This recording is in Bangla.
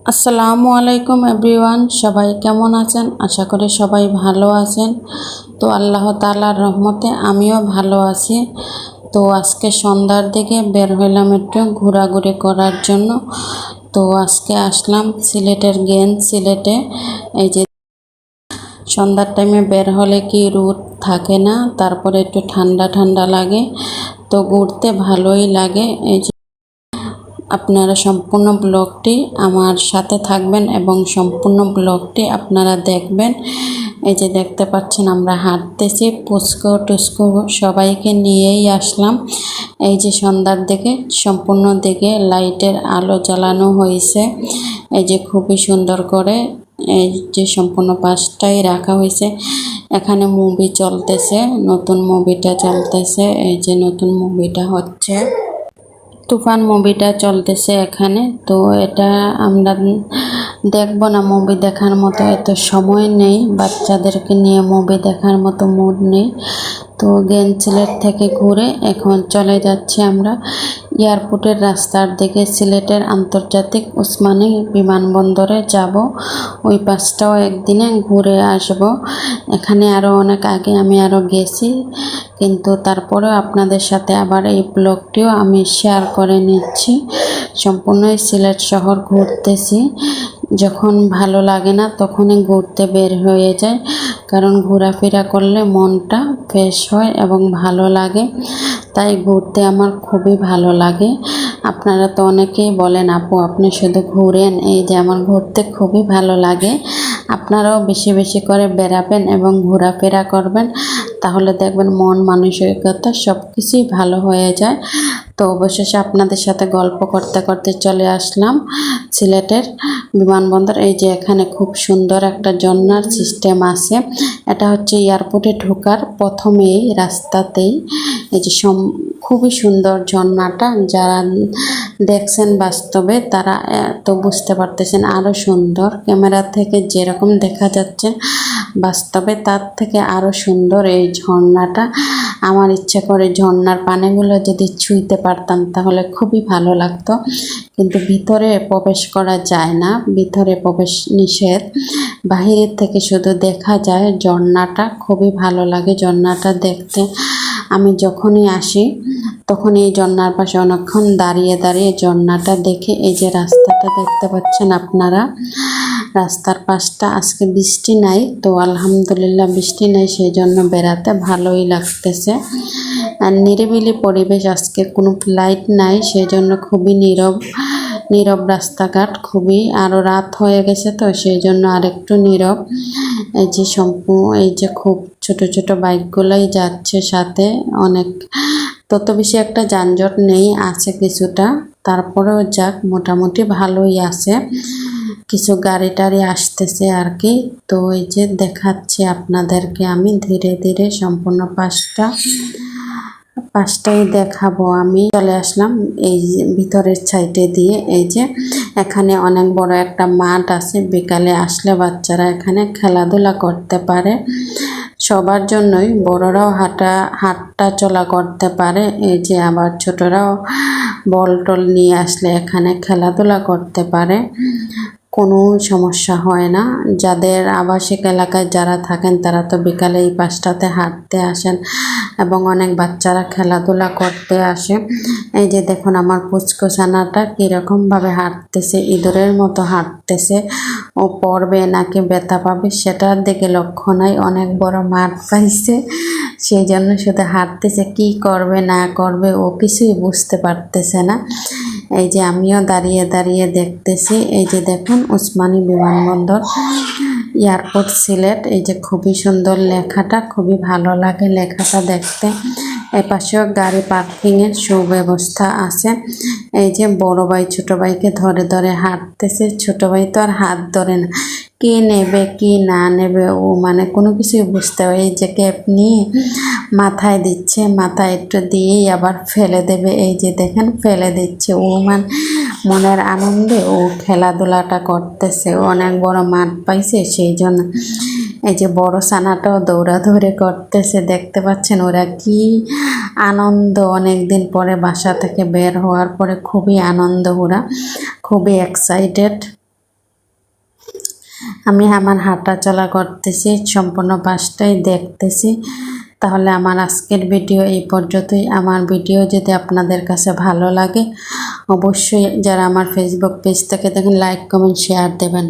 আসসালামু আলাইকুম এভরিওয়ান, সবাই কেমন আছেন? আশা করি সবাই ভালো আছেন। তো আল্লাহ তাআলার রহমতে আমিও ভালো আছি। তো আজকে সন্ধ্যার দিকে বের হইলাম একটু ঘোরাঘুরি করার জন্য। তো আজকে আসলাম সিলেটে। এই যে সন্ধ্যার টাইমে বের হলে কি রোদ থাকে না, তারপরে একটু ঠান্ডা ঠান্ডা লাগে, তো ঘুরতে ভালোই লাগে। এই যে আপনারা সম্পূর্ণ ব্লগটি আমার সাথে থাকবেন এবং সম্পূর্ণ ব্লগটি আপনারা দেখবেন। এই যে দেখতে পাচ্ছেন আমরা হাঁটতেছি, পুচকো টুচকো সবাইকে নিয়েই আসলাম। এই যে সন্ধ্যার দিকে সম্পূর্ণ দিকে লাইটের আলো জ্বালানো হয়েছে। এই যে খুবই সুন্দর করে এই যে সম্পূর্ণ পাশটাই রাখা হয়েছে। এখানে মুভি চলতেছে, নতুন মুভিটা চলতেছে। এই যে নতুন মুভিটা হচ্ছে তুফান মুভিটা চলতেছে এখানে। তো এটা আমরা দেখব না, মুভি দেখার মতো এত সময় নেই, বাচ্চাদেরকে নিয়ে মুভি দেখার মতো মুড নেই। তো সিলেট থেকে ঘুরে এখন চলে যাচ্ছি আমরা এয়ারপোর্টের রাস্তার দিকে, সিলেটের আন্তর্জাতিক ওসমানী বিমানবন্দরে যাব। ওই পাশটাও একদিনে ঘুরে আসব। এখানে আরও অনেক আগে আমি আরও গেছি, কিন্তু তারপরেও আপনাদের সাথে আবার এই ব্লগটিও আমি শেয়ার করে নিচ্ছি। সম্পূর্ণই সিলেট শহর ঘুরতেছি। যখন ভালো লাগে না তখনই ঘুরতে বের হয়ে যায়, কারণ ঘোরাফেরা করলে মনটা ফ্রেশ হয় এবং ভালো লাগে। তাই ঘুরতে আমার খুবই ভালো লাগে। আপনারা তো অনেকেই বলেন, আপু আপনি শুধু ঘুরেন। এই যে আমার ঘুরতে খুবই ভালো লাগে। আপনারাও বেশি বেশি করে বেড়াবেন এবং ঘোরাফেরা করবেন, তাহলে দেখবেন মন মানসিকতা সব কিছুই ভালো হয়ে যায়। তো অবশেষে আপনাদের সাথে গল্প করতে করতে চলে আসলাম সিলেটের বিমানবন্দর। এই যে এখানে খুব সুন্দর একটা ঝর্ণার সিস্টেম আছে। এটা হচ্ছে এয়ারপোর্টে ঢোকার প্রথমেই রাস্তাতেই। এই যে খুবই সুন্দর ঝর্ণাটা, যারা দেখছেন বাস্তবে তারা তো বুঝতে পারতেছেন আরও সুন্দর। ক্যামেরা থেকে যেরকম দেখা যাচ্ছে, বাস্তবে তার থেকে আরও সুন্দর এই ঝর্ণাটা। আমার ইচ্ছে করে ঝর্ণার পানিগুলো যদি ছুঁইতে পারতাম তাহলে খুবই ভালো লাগতো, কিন্তু ভিতরে প্রবেশ করা যায় না, ভিতরে প্রবেশ নিষেধ। বাহিরের থেকে শুধু দেখা যায় ঝর্ণাটা। খুবই ভালো লাগে ঝর্ণাটা দেখতে। আমি যখনই আসি তখন এই ঝর্ণার পাশে অনেকক্ষণ দাঁড়িয়ে দাঁড়িয়ে ঝর্ণাটা দেখে। এই যে রাস্তাটা দেখতে পাচ্ছেন আপনারা, রাস্তার পাশটা আজকে বৃষ্টি নাই, তো আলহামদুলিল্লাহ বৃষ্টি নাই, সেই জন্য বেড়াতে ভালোই লাগতেছে। আর নিরিবিলি পরিবেশ, আজকে কোনো ফ্লাইট নাই, সেই জন্য খুবই নীরব রাস্তাঘাট খুবই। আরও রাত হয়ে গেছে তো সেই জন্য আরেকটু নীরব। এই যে খুব ছোট ছোট বাইকগুলোই যাচ্ছে সাথে, অনেক তত বেশি একটা যানজট নেই, আছে কিছুটা, তারপরেও যাক মোটামুটি ভালোই আছে। কিছু গাড়ি টাড়ি আসতেছে আর কি। তো এই যে দেখাচ্ছি আপনাদেরকে আমি ধীরে ধীরে সম্পূর্ণ পাশটাই দেখাবো। আমি চলে আসলাম এই ভিতরের সাইডে দিয়ে। এই যে এখানে অনেক বড় একটা মাঠ আছে, বিকালে আসলে বাচ্চারা এখানে খেলাধুলা করতে পারে। সবার জন্যই, বড়রাও হাঁটা চলা করতে পারে। এই যে আবার ছোটরাও বল টল নিয়ে আসলে এখানে খেলাধুলা করতে পারে, কোনো সমস্যা হয় না। যাদের আবাসিক এলাকায় যারা থাকেন তারা তো বিকালে এই পাশটাতে হাঁটতে আসেন এবং অনেক বাচ্চারা খেলাধুলা করতে আসে। এই যে দেখুন আমার পুচকু ছানাটা কীরকমভাবে হাঁটতেছে, ইঁদুরের মতো হাঁটতেছে। ও পড়বে নাকি ব্যথা পাবে সেটার দিকে লক্ষ্য নাই, অনেক বড় মাঠ পাইছে, সেই জন্য শুধু হাঁটতেছে। কি করবে না করবে ও কিছুই বুঝতে পারতেছে না। এই যে আমিও দাঁড়িয়ে দাঁড়িয়ে দেখতেছি। এই যে দেখুন ওসমানী বিমানবন্দর, এয়ারপোর্ট সিলেট। এই যে খুবই সুন্দর লেখাটা, খুবই ভালো লাগে লেখাটা দেখতে। এপাশেও গাড়ি পার্কিংয়ের সুব্যবস্থা আছে। এই যে বড় ভাই ছোট ভাইকে ধরে ধরে হাঁটতেছে। ছোট ভাই তো আর হাত ধরে না, কি নেবে কি না নেবে ও মানে কোনো কিছুই বুঝতে হয়। এই যে ক্যাপ নিয়ে মাথায় দিচ্ছে, মাথায় একটু দিয়েই আবার ফেলে দেবে। এই যে দেখেন ফেলে দিচ্ছে ও, মনের আনন্দে ও খেলাধুলাটা করতেছে। অনেক বড় মাঠ পাইছে সেই জন্য। এই যে বড় ছানাটাও দৌড়াদৌড়ি করতেছে, দেখতে পাচ্ছেন ওরা কি আনন্দ। অনেক দিন পরে বাসা থেকে বের হওয়ার পরে খুবই আনন্দ, ওরা খুবই এক্সাইটেড। আমি আমার হাঁটা চলা করতেছি, সম্পূর্ণ পাশটাই দেখতেছি। তাহলে আমার আজকের ভিডিও এই পর্যন্তই। আমার ভিডিও যদি আপনাদের কাছে ভালো লাগে অবশ্যই যারা আমার ফেসবুক পেজ থেকে দেখেন লাইক কমেন্ট শেয়ার দেবেন।